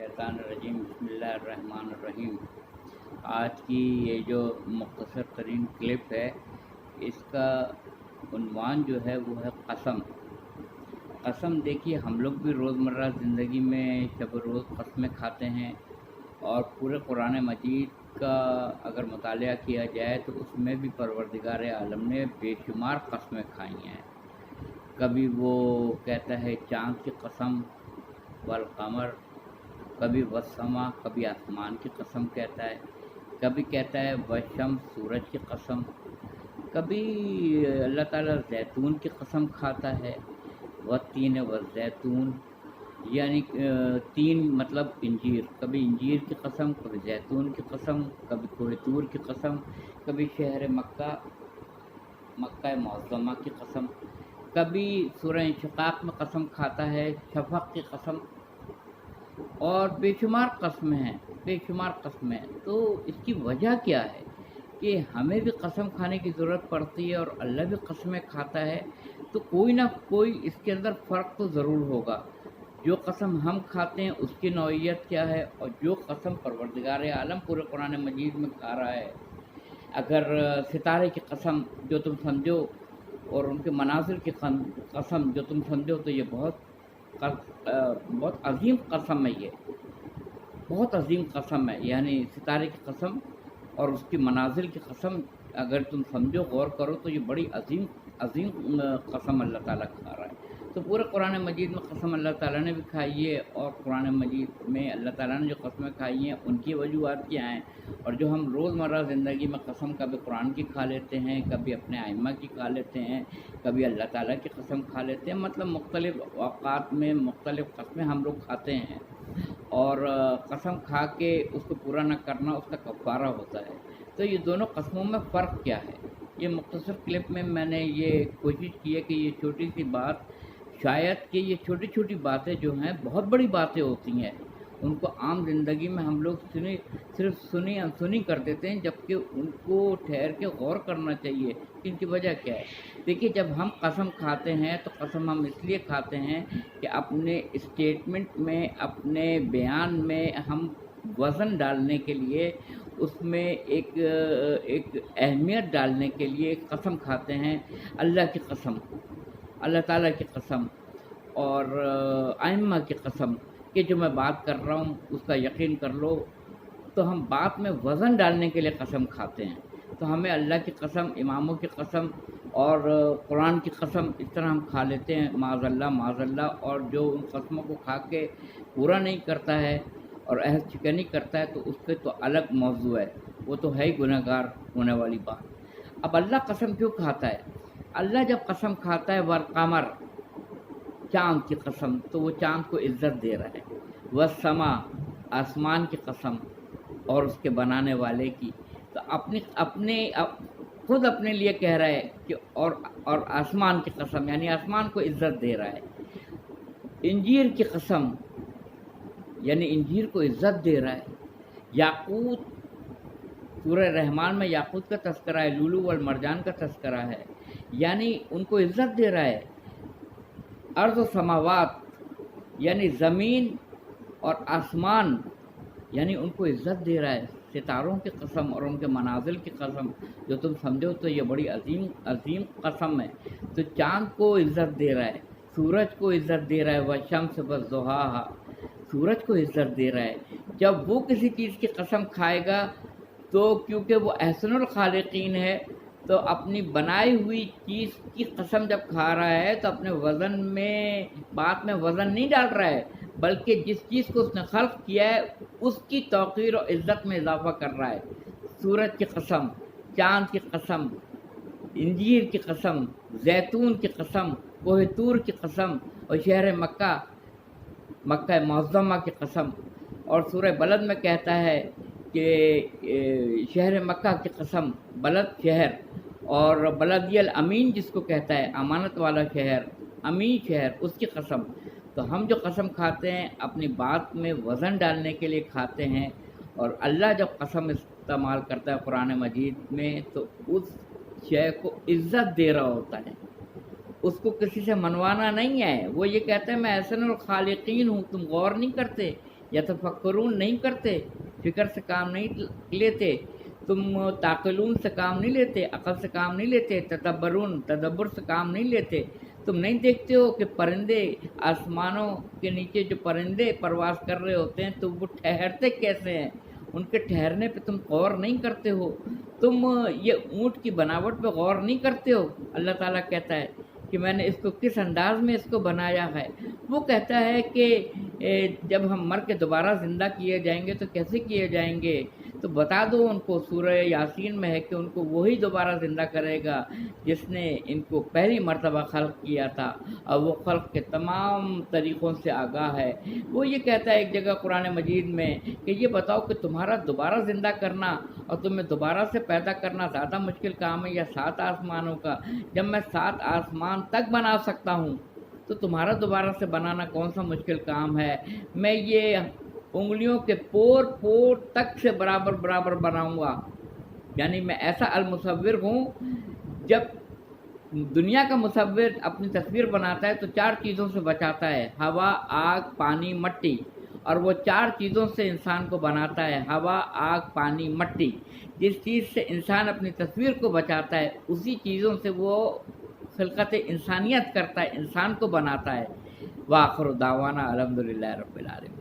मिनश्शैतानिर्रजीम बिस्मिल्लाहिर्रहमानिर्रहीम। आज की ये जो मुख्तसर तरीन क्लिप है, इसका उन्वान जो है वो है कसम। कसम देखिए, हम लोग भी रोज़मर्रा ज़िंदगी में शब रोज़ कस्में खाते हैं, और पूरे कुरान मजीद का अगर मुतालिया किया जाए तो उसमें भी परवरदिगार आलम ने बेशुमार कस्में खाई हैं। कभी वो कहता है चाँद की कसम वल कमर, कभी वस्समा, कभी आसमान की कसम कहता है, कभी कहता है वशम्स, सूरज की कसम, कभी अल्लाह ताला जैतून की कसम खाता है, वत्तीन व जैतून, यानी तीन मतलब इंजीर, कभी इंजीर की कसम, कभी जैतून की कसम, कभी कोहे तूर की कसम, कभी शहर मक्का मुअज़्ज़मा की कसम, कभी सूरह इंशिकाक में कसम खाता है, शफ़क़ की कसम, और बेशुमार कस्में हैं, बेशुमार कस्में हैं। तो इसकी वजह क्या है कि हमें भी कसम खाने की ज़रूरत पड़ती है और अल्लाह भी कस्में खाता है, तो कोई ना कोई इसके अंदर फ़र्क तो ज़रूर होगा। जो कसम हम खाते हैं उसकी नौइयत क्या है, और जो कसम परवरदिगार आलम पूरे कुरान मजीद में खा रहा है। अगर सितारे की कसम जो तुम समझो और उनके मनाज़िर की कसम जो तुम समझो, तो ये बहुत अज़ीम कसम है, ये बहुत अज़ीम कसम है। यानी सितारे की कसम और उसकी मनाज़िल की कसम अगर तुम समझो, गौर करो, तो ये बड़ी अज़ीम कसम अल्लाह ताला खा रहा है। तो पूरे कुरान मजीद में कसम अल्लाह ताला ने भी खाई है, और कुरान मजीद में अल्लाह ताला ने जो कस्में खाई हैं उनकी वजूहात क्या हैं, और जो हम रोज़मर्रा ज़िंदगी में कसम कभी कुरान की खा लेते हैं, कभी अपने आइम्मा की खा लेते हैं, कभी अल्लाह ताला की कसम खा लेते हैं। मतलब मुख्तलिफ़ औक़ात में मुख्तलिफ़ कस्में हम लोग खाते हैं, और कसम खा के उसको पूरा न करना उसका कफ़ारा होता है। तो ये दोनों कस्मों में फ़र्क क्या है, ये मुख्तसर क्लिप में मैंने ये कोशिश की है कि ये छोटी सी बात, शायद कि ये छोटी छोटी बातें जो हैं बहुत बड़ी बातें होती हैं, उनको आम ज़िंदगी में हम लोग सिर्फ सुनी अनसुनी कर देते हैं, जबकि उनको ठहर के गौर करना चाहिए कि इनकी वजह क्या है। देखिए, जब हम कसम खाते हैं तो कसम हम इसलिए खाते हैं कि अपने स्टेटमेंट में, अपने बयान में हम वज़न डालने के लिए, उसमें एक अहमियत डालने के लिए कसम खाते हैं। अल्लाह की कसम, अल्लाह ताला की कसम, और आइम्मा की कसम कि जो मैं बात कर रहा हूँ उसका यकीन कर लो। तो हम बात में वज़न डालने के लिए कसम खाते हैं। तो हमें अल्लाह की कसम, इमामों की कसम और कुरान की कसम इस तरह हम खा लेते हैं, माज़अल्लाह माज़अल्लाह। और जो उन कसमों को खा के पूरा नहीं करता है और अहद शिकनी करता है, तो उसके तो अलग मौजू है, वो तो है ही गुनहगार होने वाली बात। अब अल्लाह कसम क्यों खाता है? अल्लाह जब कसम खाता है वल कमर, चाँद की कसम, तो वो चाँद को इज़्ज़त दे रहा है। वस्समा, आसमान की कसम और उसके बनाने वाले की। तो खुद अपने लिए कह रहा है कि और आसमान की कसम, यानी आसमान को इज़्ज़त दे रहा है। इंजीर की कसम, यानी इंजीर को इज़्ज़त दे रहा है। याकूत, सूरह रहमान में याकूत का तज़किरा है, लूलू वल मरजान का तज़किरा है, यानी उनको इज़्ज़त दे रहा है। अर्ज़ व समावात, यानी ज़मीन और आसमान, यानी उनको इज़्ज़त दे रहा है। सितारों की कसम और उनके मनाज़िल की कसम जो तुम समझो, तो ये बड़ी अज़ीम कसम है। तो चाँद को इज़्ज़त दे रहा है, सूरज को इज़्ज़त दे रहा है, वशम्स वज़ुहाहा, सूरज को इज़्ज़त दे रहा है। जब वो किसी चीज़ की कसम खाएगा, तो क्योंकि वो अहसनुल खालिकीन है, तो अपनी बनाई हुई चीज़ की कसम जब खा रहा है, तो अपने वज़न में, बात में वज़न नहीं डाल रहा है, बल्कि जिस चीज़ को उसने खल्क़ किया है उसकी तौक़ीर और इज़्ज़त में इज़ाफ़ा कर रहा है। सूरज की कसम, चाँद की कसम, इंजीर की कसम, जैतून की कसम, कोहे तूर की कसम, और शहर मक्का मुअज़्ज़मा की कसम। और सूरह बलद में कहता है कि शहर मक्का की कसम, बलद शहर, और बलदियल अमीन जिसको कहता है, अमानत वाला शहर, अमीन शहर, उसकी कसम। तो हम जो कसम खाते हैं अपनी बात में वज़न डालने के लिए खाते हैं, और अल्लाह जब कसम इस्तेमाल करता है कुरान मजीद में, तो उस शय को इज़्ज़त दे रहा होता है, उसको किसी से मनवाना नहीं है। वो ये कहते हैं मैं अहसनुल खालिकीन हूँ, तुम गौर नहीं करते यतफक्करून नहीं करते, फिक्र से काम नहीं लेते, तुम ताक़िलून से काम नहीं लेते, अक़ल से काम नहीं लेते, तदब्बरून तदब्बुर से काम नहीं लेते। तुम नहीं देखते हो कि परिंदे आसमानों के नीचे जो परिंदे परवास कर रहे होते हैं तो वो ठहरते कैसे हैं, उनके ठहरने पे तुम गौर नहीं करते हो। तुम ये ऊँट की बनावट पे गौर नहीं करते हो। अल्लाह ताला कहता है कि मैंने इसको किस अंदाज में इसको बनाया है। वो कहता है कि जब हम मर के दोबारा ज़िंदा किए जाएंगे तो कैसे किए जाएंगे, तो बता दो उनको, सूरह यासीन में है कि उनको वही दोबारा ज़िंदा करेगा जिसने इनको पहली मर्तबा खल्क़ किया था और वो खल्क़ के तमाम तरीक़ों से आगाह है। वो ये कहता है एक जगह कुरान मजीद में कि ये बताओ कि तुम्हारा दोबारा ज़िंदा करना और तुम्हें दोबारा से पैदा करना ज़्यादा मुश्किल काम है या 7 आसमानों का। जब मैं 7 आसमान तक बना सकता हूँ तो तुम्हारा दोबारा से बनाना कौन सा मुश्किल काम है। मैं ये उंगलियों के पोर पोर तक से बराबर बराबर बनाऊंगा, यानी मैं ऐसा अलमुसव्विर हूँ। जब दुनिया का मुसव्विर अपनी तस्वीर बनाता है तो 4 चीज़ों से बचाता है, हवा, आग, पानी, मट्टी, और वो 4 चीज़ों से इंसान को बनाता है, हवा, आग, पानी, मट्टी। जिस चीज़ से इंसान अपनी तस्वीर को बचाता है उसी चीज़ों से वो खिलकत इंसानियत करता है, इंसान को बनाता है। वाखिर दावाना अल्हम्दुलिल्लाहि रब्बिल आलमीन।